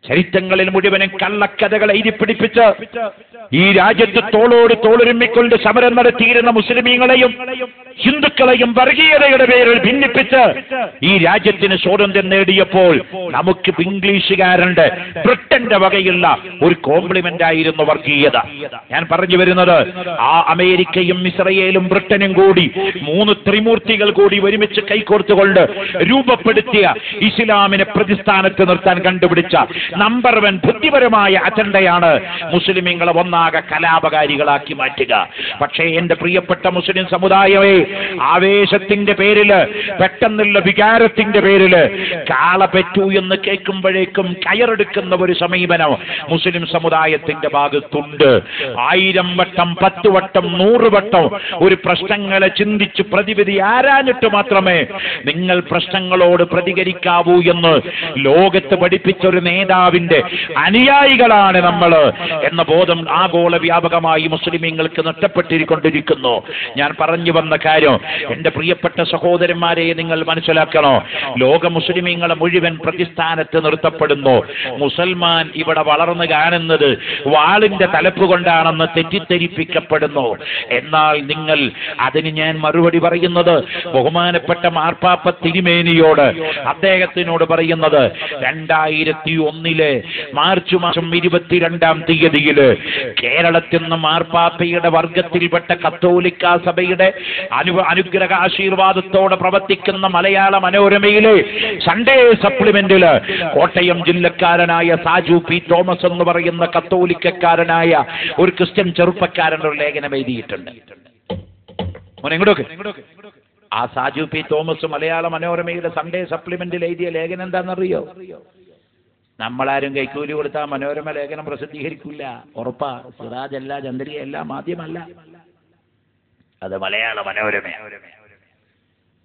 ചരിത്രങ്ങളിൽ മുഴുവനും കള്ളക്കഥകൾ എഴുതിപ്പിടിപ്പിച്ച് ഈ രാജ്യത്ത് തോളോട് തോളൊരുമ്മിക്കൊണ്ട് സമരം നടത്തിയിരുന്ന മുസ്ലിമീങ്ങളെയും ഹിന്ദുക്കളെയും വർഗീയതയുടെ പേരിൽ ഭിന്നിപ്പിച്ച് ഈ രാജ്യത്തിന് സ്വാതന്ത്ര്യം നേടിയപ്പോൾ നമുക്ക് ഇംഗ്ലീഷുകാരന്റെ ബ്രിട്ടന്റെ വകയുള്ള ഒരു കോംപ്ലിമെന്റ് ആയിരുന്നു വർഗീയത. ഞാൻ പറഞ്ഞു വരുന്നത്, ആ അമേരിക്കയും ഇസ്രയേലും ബ്രിട്ടനും കൂടി 3 ത്രിമൂർത്തികൾ കൂടി ഒരുമിച്ച് കൈകോർത്തുകൊണ്ട് രൂപപ്പെടുത്തിയ ഇസ്ലാമിനെ പ്രതിസ്ഥാനത്ത് നിർത്താൻ കണ്ടുപിടിച്ച നമ്പർ 1 ബുദ്ധിപരമായ അജണ്ടയാണ് മുസ്ലിമീങ്ങളെ ഒന്നാകെ കലാപകാരികളാക്കി മാറ്റുക. പക്ഷേ എന്റെ പ്രിയപ്പെട്ട മുസ്ലിം സമുദായമേ, ആവേശത്തിന്റെ പേരില്, പെട്ടെന്നുള്ള വികാരത്തിന്റെ പേരില് കാള പെറ്റു എന്ന് കേൾക്കുമ്പോഴേക്കും കയറെടുക്കുന്ന ഒരു സമീപനം മുസ്ലിം സമുദായത്തിന്റെ ഭാഗത്തുണ്ട്. 1000 വട്ടം 10 വട്ടം 100 വട്ടം ഒരു പ്രശ്നങ്ങളെ ചിന്തിച്ച് പ്രതിവിധി ആരാഞ്ഞിട്ട് മാത്രമേ നിങ്ങൾ പ്രശ്നങ്ങളോട് പ്രതികരിക്കാവൂ എന്ന് ലോകത്ത് പഠിപ്പിച്ച ഒരു നേതാവിന്റെ അനുയായികളാണ് നമ്മൾ എന്ന ബോധം ആഗോള വ്യാപകമായി മുസ്ലിമീങ്ങൾക്ക് നഷ്ടപ്പെട്ടിരിക്കൊണ്ടിരിക്കുന്നു. ഞാൻ പറഞ്ഞു വന്ന കാര്യം എന്റെ പ്രിയപ്പെട്ട സഹോദരന്മാരെ നിങ്ങൾ മനസ്സിലാക്കണോ. ലോക മുസ്ലിമീങ്ങളെ മുഴുവൻ പ്രതിസ്ഥാനത്ത് നിർത്തപ്പെടുന്നു. മുസൽമാൻ ഇവിടെ വളർന്നു കാണുന്നത് വാളിന്റെ തലപ്പ് കൊണ്ടാണെന്ന് തെറ്റിദ്ധരിപ്പിക്കപ്പെടുന്നു. എന്നാൽ നിങ്ങൾ അതിന് ഞാൻ മറുപടി പറയുന്നത് ബഹുമാനപ്പെട്ട മാർപ്പാപ്പ തിരുമേനിയോട്, അദ്ദേഹത്തിനോട് പറയുന്നത് 2001 മാർച്ച് മാസം 22-ാം തീയതിയില് കേരളത്തിൽ നിന്ന് മാർപ്പാപ്പയുടെ വർഗത്തിൽപ്പെട്ട കത്തോലിക്ക സഭയുടെ അനുഗ്രഹ ആശീർവാദത്തോടെ പ്രവർത്തിക്കുന്ന മലയാള മനോരമയിലെ സൺഡേ സപ്ലിമെന്റില് കോട്ടയം ജില്ലക്കാരനായ സാജു പി തോമസ് എന്ന് പറയുന്ന കത്തോലിക്കക്കാരനായ ഒരു ക്രിസ്ത്യൻ ചെറുപ്പക്കാരൻ്റെ ഒരു ലേഖനം എഴുതിയിട്ടുണ്ട്. ആ സാജു പി തോമസ് മലയാള മനോരമയുടെ സൺഡേ സപ്ലിമെന്റിൽ എഴുതിയ ലേഖനം എന്താണെന്നറിയോ? നമ്മളാരും കൈക്കൂലി കൊടുത്താൽ മനോരമ ലേഖനം പ്രസിദ്ധീകരിക്കില്ല, ഉറപ്പാ. സിറാജല്ല, ചന്ദ്രികയല്ല, മാധ്യമല്ല, അത് മലയാള മനോരമ.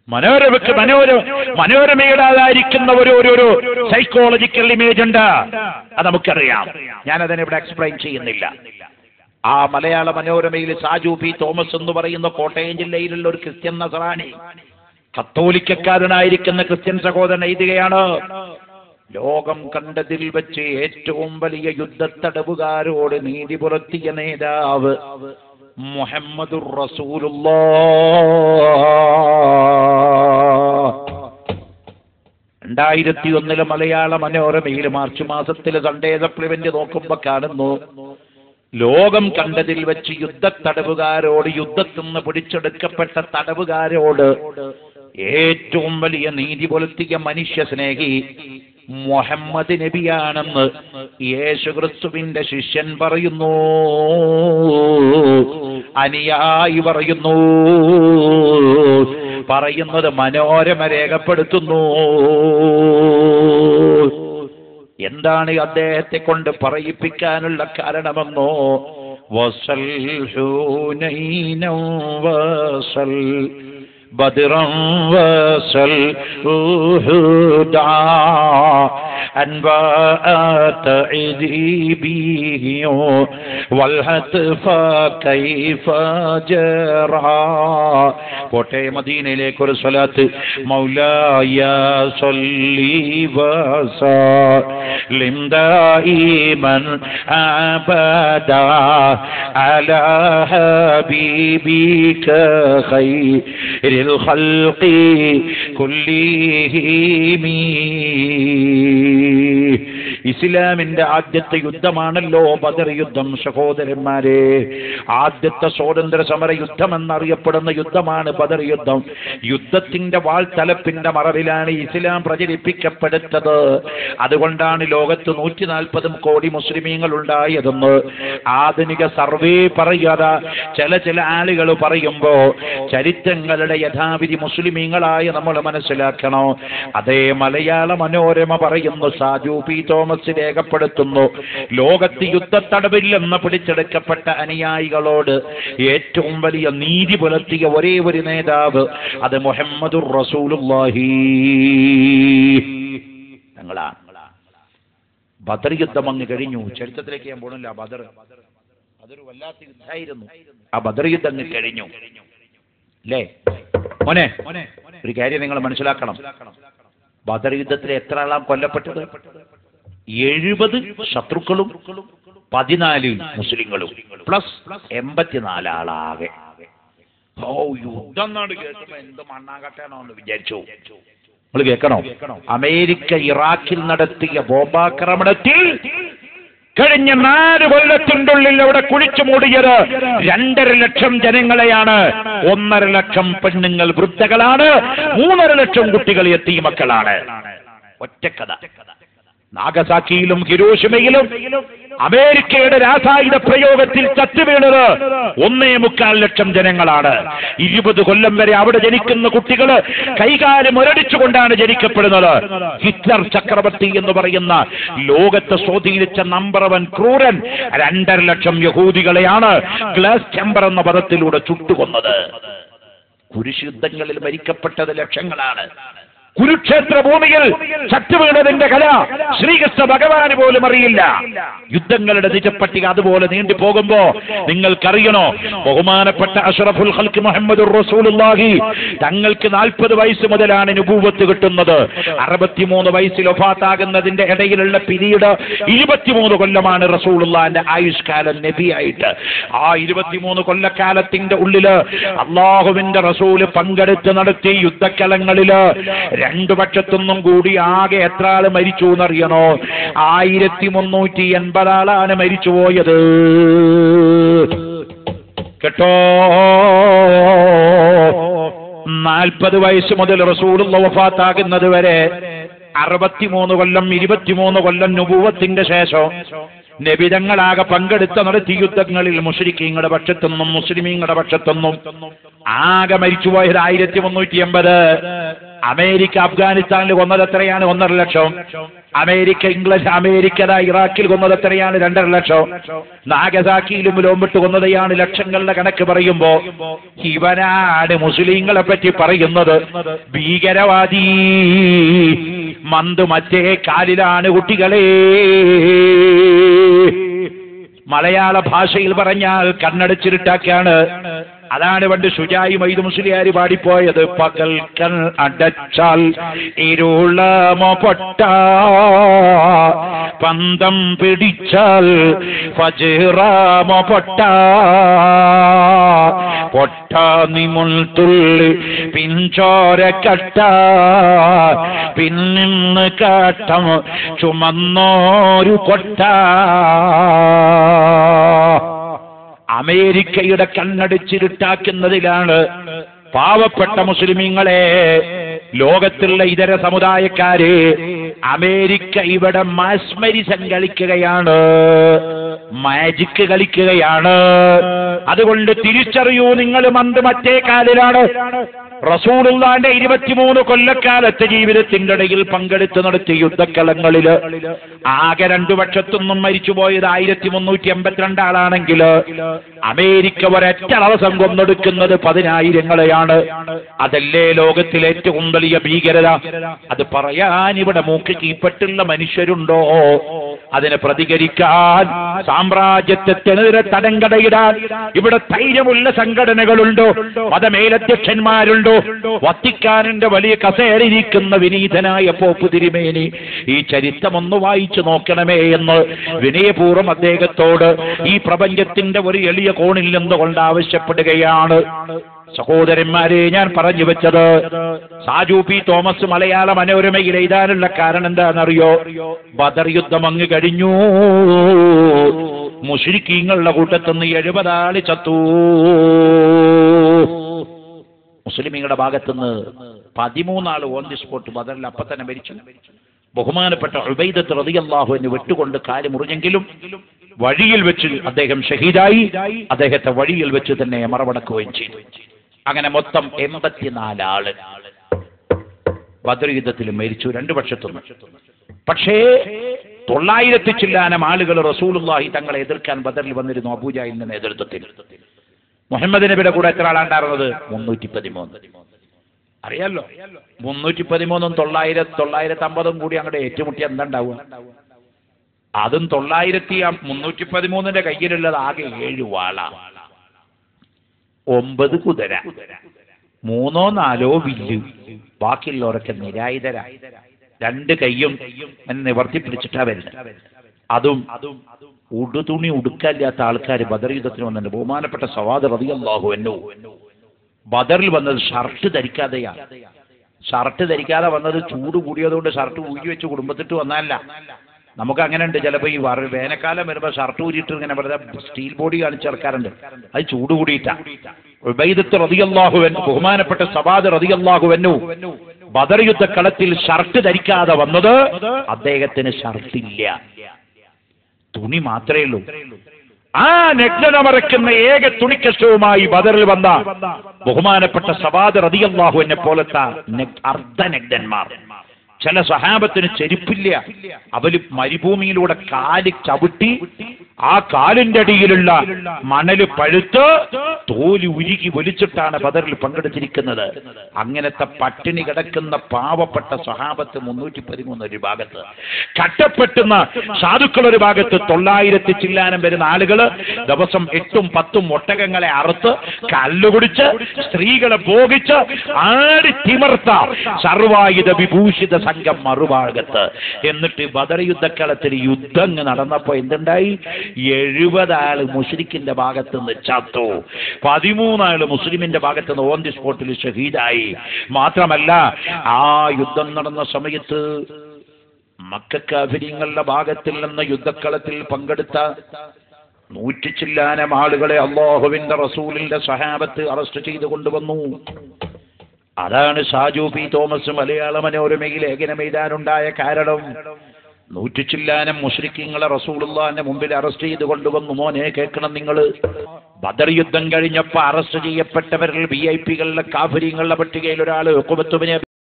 മനോരമയ്ക്ക് മനോരമയുടേതായിരിക്കുന്ന ഒരു സൈക്കോളജിക്കൽ ഇമേജ് ഉണ്ട്, അത് നമുക്കറിയാം. ഞാനതിനെ ഇവിടെ എക്സ്പ്ലെയിൻ ചെയ്യുന്നില്ല. ആ മലയാള മനോരമയിൽ സാജു പി തോമസ് എന്ന് പറയുന്ന കോട്ടയം ജില്ലയിലുള്ള ഒരു ക്രിസ്ത്യൻ നസറാനി, കത്തോലിക്കക്കാരനായിരിക്കുന്ന ക്രിസ്ത്യൻ സഹോദരൻ എഴുതുകയാണ്, ലോകം കണ്ടതിൽ വെച്ച് ഏറ്റവും വലിയ യുദ്ധത്തടവുകാരോട് നീതി പുലർത്തിയ നേതാവ് മുഹമ്മദുർ റസൂലുള്ളാഹ്. 2001 മലയാള മനോരമയിൽ മാർച്ച് മാസത്തിലെ സൺഡേ സപ്ലിമെന്റ് നോക്കുമ്പോ കാണുന്നു, ലോകം കണ്ടതിൽ വെച്ച് യുദ്ധത്തടവുകാരോട്, യുദ്ധത്തിൽ നിന്ന് പിടിച്ചെടുക്കപ്പെട്ട തടവുകാരോട് ഏറ്റവും വലിയ നീതി പുലർത്തിയ മനുഷ്യ സ്നേഹി മുഹമ്മദ് നബിയാണെന്ന് യേശുക്രിസ്തുവിന്റെ ശിഷ്യൻ പറയുന്നു, അനുയായി പറയുന്നത് മനോരമ രേഖപ്പെടുത്തുന്നു. എന്താണ് അദ്ദേഹത്തെ കൊണ്ട് പറയിപ്പിക്കാനുള്ള കാരണമെന്നോ? വസൽ ഹുനൈനം വസൽ ബദ്റൻ വസൽ ഉഹുദാ അൻബഅത ഇദിബിഹിയോ വൽഹത്ഫ കൈഫ ജറാ. കോട്ടയം മദീനയിലേക്ക് ഒരു സ്വലാത്ത്. മൗലായ സല്ലി വസല്ലിം ദായിമൻ അബദാ അലാ ഹബീബിക ഖൈറിൽ ഖൽഖി കുല്ലിഹിം. ഇസ്ലാമിന്റെ ആദ്യത്തെ യുദ്ധമാണല്ലോ ബദർ യുദ്ധം. സഹോദരന്മാരെ, ആദ്യത്തെ സ്വാതന്ത്ര്യ സമര യുദ്ധം എന്നറിയപ്പെടുന്ന യുദ്ധമാണ് ബദർ യുദ്ധം. യുദ്ധത്തിന്റെ വാൾത്തലപ്പിന്റെ മറവിലാണ് ഇസ്ലാം പ്രചരിപ്പിക്കപ്പെടുന്നത്. അതുകൊണ്ടാണ് ലോകത്ത് 140 കോടി മുസ്ലിമീങ്ങൾ ഉണ്ടായതെന്ന് ആധുനിക സർവേ പറയാതെ ചില ആളുകൾ പറയുമ്പോ ചരിത്രങ്ങളുടെ യഥാവിധി മുസ്ലിമീങ്ങളായ നമ്മൾ മനസ്സിലാക്കണോ. അതേ മലയാള മനോരമ പറയുന്നു, സാജു പി തോമസ് രേഖപ്പെടുത്തുന്നു, ലോകത്ത് യുദ്ധത്തടവില്ലെന്ന് പിടിച്ചെടുക്കപ്പെട്ട അനുയായികളോട് ഏറ്റവും വലിയ നീതി പുലർത്തിയ ഒരേ ഒരു നേതാവ് അത് മുഹമ്മദുർ റസൂലുള്ളാഹി. ബദർ യുദ്ധം അങ്ങ് കഴിഞ്ഞു. ചരിത്രത്തിലേക്ക് ഞാൻ പോണില്ല. അതൊരു വല്ലാത്ത യുദ്ധമായിരുന്നു. ആ ബദർ യുദ്ധം അങ്ങ് കഴിഞ്ഞു അല്ലേ മോനെ? ഒരു കാര്യം നിങ്ങൾ മനസ്സിലാക്കണം, ബദർ യുദ്ധത്തിൽ എത്ര ആളാം കൊല്ലപ്പെട്ടത്? 70 ശത്രുക്കളും 14 മുസ്ലിങ്ങളും പ്ലസ് 84 ആളാകെ. ഓ, യുദ്ധം നാട് കേൾക്കുമ്പോ എന്ത് മണ്ണാകട്ടാണോ എന്ന് വിചാരിച്ചു. നിങ്ങൾ കേൾക്കണോ? അമേരിക്ക ഇറാഖിൽ നടത്തിയ ബോംബാക്രമണത്തിൽ കഴിഞ്ഞ 4 കൊല്ലത്തിൻ്റെ ഉള്ളിൽ അവിടെ കുഴിച്ചു മൂടിയത് 2.5 ലക്ഷം ജനങ്ങളെയാണ്. 1.5 ലക്ഷം പെണ്ണുങ്ങൾ വൃദ്ധകളാണ്, 3.5 ലക്ഷം കുട്ടികൾ യതീമക്കളാണ്. ഒറ്റക്കഥ. നാഗസാക്കിയിലും ഹിരോഷിമയിലും അമേരിക്കയുടെ രാസായുധ പ്രയോഗത്തിൽ ചത്തുവീണത് 1.25 ലക്ഷം ജനങ്ങളാണ്. 20 കൊല്ലം വരെ അവിടെ ജനിക്കുന്ന കുട്ടികൾ കൈകാലം മുരടിച്ചുകൊണ്ടാണ് ജനിക്കപ്പെടുന്നത്. ഹിറ്റ്ലർ ചക്രവർത്തി എന്ന് പറയുന്ന ലോകത്തെ സ്വാധീനിച്ച നമ്പർ 1 ക്രൂരൻ 2.5 ലക്ഷം യഹൂദികളെയാണ് ഗ്ലാസ് ചേംബർ എന്ന പദത്തിലൂടെ ചുട്ടുകൊന്നത്. കുരിശുദ്ധങ്ങളിൽ മരിക്കപ്പെട്ടത് ലക്ഷങ്ങളാണ്. കുരുക്ഷേത്ര ഭൂമിയിൽ ചത്തുവീണതിന്റെ കല ശ്രീകൃഷ്ണ ഭഗവാന് പോലും അറിയില്ല. യുദ്ധങ്ങളുടെ നിജപ്പട്ടിക അതുപോലെ നീണ്ടു പോകുമ്പോ നിങ്ങൾക്കറിയണോ, ബഹുമാനപ്പെട്ട അഷ്റഫുൽ ഖൽഖ് മുഹമ്മദുർ റസൂലുള്ളാഹി തങ്ങൾക്ക് 40 വയസ്സ് മുതലാണ് നുബൂവത്ത് കിട്ടുന്നത്. 63 വയസ്സിൽ വഫാത്താകുന്നതിന്റെ ഇടയിലുള്ള പീരീഡ് 23 കൊല്ലമാണ് റസൂലുള്ളാഹിന്റെ ആയുഷ്കാലം നബിയായിട്ട്. ആ 23 കൊല്ലക്കാലത്തിന്റെ ഉള്ളില് അള്ളാഹുവിന്റെ റസൂല് പങ്കെടുത്ത് നടത്തിയ യുദ്ധക്കളങ്ങളില് 2 പക്ഷത്തുനിന്നും കൂടി ആകെ എത്ര ആള് മരിച്ചു എന്നറിയണോ? 1380 ആളാണ് മരിച്ചുപോയത്. കേട്ടോ, 40 വയസ്സ് മുതൽ റസൂലുള്ള വഫാത്താകുന്നത് വരെ 63 കൊല്ലം, 23 കൊല്ലം നുബുവത്തിന്റെ ശേഷം നബിതങ്ങളാകെ പങ്കെടുത്ത നടത്തിയ യുദ്ധങ്ങളിൽ മുശ്രിക്കീങ്ങളുടെ പക്ഷത്തുനിന്നും മുസ്ലിമീങ്ങളുടെ പക്ഷത്തുനിന്നും ആകെ മരിച്ചുപോയത് 1380. അമേരിക്ക അഫ്ഗാനിസ്ഥാനിൽ കൊന്നത് എത്രയാണ്? 1.5 ലക്ഷം. അമേരിക്ക ഇറാഖിൽ കൊന്നത് എത്രയാണ്? 2.5 ലക്ഷം. നാഗസാക്കിയിലും ലോമ്പിട്ട് കൊന്നതെയാണ് ലക്ഷങ്ങളുടെ കണക്ക് പറയുമ്പോ ഇവനാണ് മുസ്ലിങ്ങളെ പറ്റി പറയുന്നത് ഭീകരവാദി. മന്ത് മറ്റേ കാലിലാണ് കുട്ടികളെ. മലയാള ഭാഷയിൽ പറഞ്ഞാൽ കണ്ണടച്ചിരുട്ടാക്കാണ്. അതാണ് പണ്ട് ഷുജായി മൈദ് മുസ്ലിയാര് പാടിപ്പോയത്. പകൽ കൺ അടച്ചാൽ ഇരുളമോ പൊട്ട, പന്തം പിടിച്ചാൽ ഫജ്റാമോ പൊട്ട, പൊട്ട നിമുൾ തുള്ളി പിൻചോര കട്ട, പിന്നിന്ന് കാട്ടം ചുമന്നോരു കൊട്ട. അമേരിക്കയുടെ കണ്ണടിച്ചിരുട്ടാക്കുന്നതിലാണ് പാവപ്പെട്ട മുസ്ലിമീങ്ങളെ, ലോകത്തുള്ള ഇതര സമുദായക്കാരെ. അമേരിക്ക ഇവിടെ മാസ്മരിസം കളിക്കുകയാണ്, മാജിക് കളിക്കുകയാണ്. അതുകൊണ്ട് തിരിച്ചറിയൂ, നിങ്ങൾ മന്ത് മറ്റേ കാലിലാണ്. റസൂലുള്ളാഹിന്റെ 23 കൊല്ലക്കാലത്തെ ജീവിതത്തിന്റെ ഇടയിൽ പങ്കെടുത്ത് നടത്തിയ യുദ്ധക്കളങ്ങളില് ആകെ 2 പക്ഷത്തുനിന്നും മരിച്ചുപോയത് 1382 ആളാണെങ്കിൽ അമേരിക്ക ഒരൊറ്റ ദിവസം കൊന്നെടുക്കുന്നത് 10,000-ങ്ങളെയാണ്. അതല്ലേ ലോകത്തിലെ ഏറ്റവും വലിയ ഭീകരത? അത് പറയാൻ ഇവിടെ മൂക്ക് കീപ്പട്ടുള്ള മനുഷ്യരുണ്ടോ? അതിനെ പ്രതികരിക്കാൻ, സാമ്രാജ്യത്വത്തിനെതിരെ തടങ്കടയിടാൻ ഇവിടെ ധൈര്യമുള്ള സംഘടനകളുണ്ടോ? മതമേലധ്യക്ഷന്മാരുണ്ടോ? വത്തിക്കാനിന്റെ വലിയ കസേരയിരിക്കുന്ന വിനീതനായ പോപ്പ് തിരുമേനി ഈ ചരിത്രമൊന്ന് വായിച്ചു നോക്കണമേ എന്ന് വിനയപൂർവ്വം അദ്ദേഹത്തോട് ഈ പ്രപഞ്ചത്തിന്റെ ഒരു എളിയ കോണിൽ നിന്നുകൊണ്ട് ആവശ്യപ്പെടുകയാണ്. സഹോദരന്മാരെ, ഞാൻ പറഞ്ഞു വെച്ചത് സാജു പി തോമസ് മലയാള മനോരമയിൽ എഴുതാനുള്ള കാരണം എന്താണെന്നറിയോ? ബദർ യുദ്ധം അങ്ങ് കഴിഞ്ഞു, മുശ്രിക്കീങ്ങളുടെ കൂട്ടത്തുനിന്ന് 70 ആള് ചത്തു. മുസ്ലിമീങ്ങളുടെ ഭാഗത്തുനിന്ന് 13 ആള് ഓൺ ദി സ്പോട്ട് ബദറിൽ അപ്പൊ തന്നെ മരിച്ചു. ബഹുമാനപ്പെട്ട ഉബൈദത്ത് റളിയല്ലാഹു അൻഹു വെട്ടുകൊണ്ട് കാല് മുറിഞ്ഞെങ്കിലും വഴിയിൽ വെച്ച് അദ്ദേഹം ഷഹീദായി. അദ്ദേഹത്തെ വഴിയിൽ വെച്ച് തന്നെ മറവടക്കുകയും ചെയ്തു. അങ്ങനെ മൊത്തം 84 ആള് ബദർ യുദ്ധത്തിൽ മരിച്ചു 2 പക്ഷത്തുനിന്ന്. പക്ഷേ 900 ചില്ലാനം ആളുകൾ റസൂലുള്ളാഹി തങ്ങളെ എതിർക്കാൻ ബദറിൽ വന്നിരുന്നു അബൂജഹലിന്റെ നേതൃത്വത്തിൽ. മുഹമ്മദ് നബിയുടെ കൂടെ എത്ര ആളാണ്ടായിരുന്നത്? 313. അറിയാലോ, 313ഉം 950 കൂടി അങ്ങോട്ട് ഏറ്റുമുട്ടി എന്താ ഉണ്ടാവുക? അതും 313ന്റെ കയ്യിലുള്ളത് ആകെ 7 വാള, 9 കുതിര, 3-4 വില്ല്, ബാക്കിയുള്ളവരൊക്കെ നിരായുധരായി. രണ്ട് കൈയും നിവർത്തി പിടിച്ചിട്ടാ വരുന്നത്. അതും ഉടുതുണി ഉടുക്കാനില്ലാത്ത ആൾക്കാർ ബദർ യുദ്ധത്തിന് വന്നിട്ടുണ്ട്. ബഹുമാനപ്പെട്ട സവാദ് റളിയല്ലാഹു അൻഹു ബദറിൽ വന്നത് ഷർട്ട് ധരിക്കാതെയാണ്. ഷർട്ട് ധരിക്കാതെ വന്നത് ചൂട് കൂടിയതുകൊണ്ട് ഷർട്ട് ഊരി വെച്ച് കുടുംബത്തിട്ട് വന്നതല്ല. നമുക്ക് അങ്ങനെ ഉണ്ട്, ചിലപ്പോൾ ഈ വേനൽക്കാലം വരുമ്പോൾ ഷർട്ട് ഊരിയിട്ട് ഇങ്ങനെ വെറുതെ സ്റ്റീൽ ബോഡി കാണിച്ചിറക്കാറുണ്ട്. അത് ചൂട് കൂടിയിട്ടാ. ഉബൈദത്ത് റളിയല്ലാഹു അൻഹു, ബഹുമാനപ്പെട്ട സവാദ് റളിയല്ലാഹു അൻഹു ബദർ യുദ്ധക്കളത്തിൽ ഷർട്ട് ധരിക്കാതെ വന്നത് അദ്ദേഹത്തിന് ഷർട്ടില്ല, തുണി മാത്രമേ ഉള്ളൂ. ആ നഗ്നമറയ്ക്കുന്ന ഏക തുണിക്കഷ്ടവുമായി ബദറിൽ വന്ന ബഹുമാനപ്പെട്ട സവാദ് റളിയല്ലാഹു അൻഹു പോലത്തെ അർദ്ധനഗ്നന്മാർ. ചില സഹാബത്തിന് ചെരുപ്പില്ല, അവര് മരുഭൂമിയിലൂടെ കാല് ചവിട്ടി ആ കാലിന്റെ അടിയിലുള്ള മണല് പഴുത്ത് തോല് ഉരുകി വലിച്ചിട്ടാണ് ബദറിൽ പങ്കെടുത്തിരിക്കുന്നത്. അങ്ങനത്തെ പട്ടിണി കിടക്കുന്ന പാവപ്പെട്ട സഹാബത്ത് 313 ഒരു ഭാഗത്ത്, കട്ടപ്പെട്ടുന്ന സാധുക്കൾ ഒരു ഭാഗത്ത്, 900 ചില്ലാനം വരുന്ന ആളുകൾ ദിവസം 8ഉം 10ഉം ഒട്ടകങ്ങളെ അറുത്ത് കല്ലുകുടിച്ച് സ്ത്രീകളെ ഭോഗിച്ച് ആടി തിമർത്ത സർവായുധ വിഭൂഷിത സംഘം മറുഭാഗത്ത്. എന്നിട്ട് ബദർ യുദ്ധക്കളത്തിൽ യുദ്ധം നടന്നപ്പോ എന്തുണ്ടായി? 70 ആള് മുശ്രിക്കിന്റെ ഭാഗത്ത് നിന്ന് ചത്തു, 13 ആള് മുസ്ലിമിന്റെ ഭാഗത്ത് നിന്ന് ഓൺ ദി സ്പോട്ടിൽ ഷഹീദായി. മാത്രമല്ല, ആ യുദ്ധം നടന്ന സമയത്ത് മക്കക്കാഫിര്യങ്ങളുടെ ഭാഗത്തിൽ നിന്ന് യുദ്ധക്കളത്തിൽ പങ്കെടുത്ത 100 ചില്ലാനം ആളുകളെ അല്ലാഹുവിന്റെ റസൂലിന്റെ സഹാബത്ത് അറസ്റ്റ് ചെയ്തു കൊണ്ടുവന്നു. അതാണ് സാജു പി തോമസ് മലയാള മനോരമയിൽ ലേഖനം എഴുതാനുണ്ടായ കാരണം. 100 ചില്ലാനം മുശ്രിക്കീങ്ങളെ റസൂലുള്ളാഹിന്റെ മുമ്പിൽ അറസ്റ്റ് ചെയ്ത് കൊണ്ടുവന്നു. മോനെ കേൾക്കണം നിങ്ങൾ, ബദർ യുദ്ധം കഴിഞ്ഞപ്പോൾ അറസ്റ്റ് ചെയ്യപ്പെട്ടവരിൽ VIP കളുടെ കാഫിര്യങ്ങളുടെ പട്ടികയിൽ ഒരാൾ ഉഖബത്ത് ഇബ്നു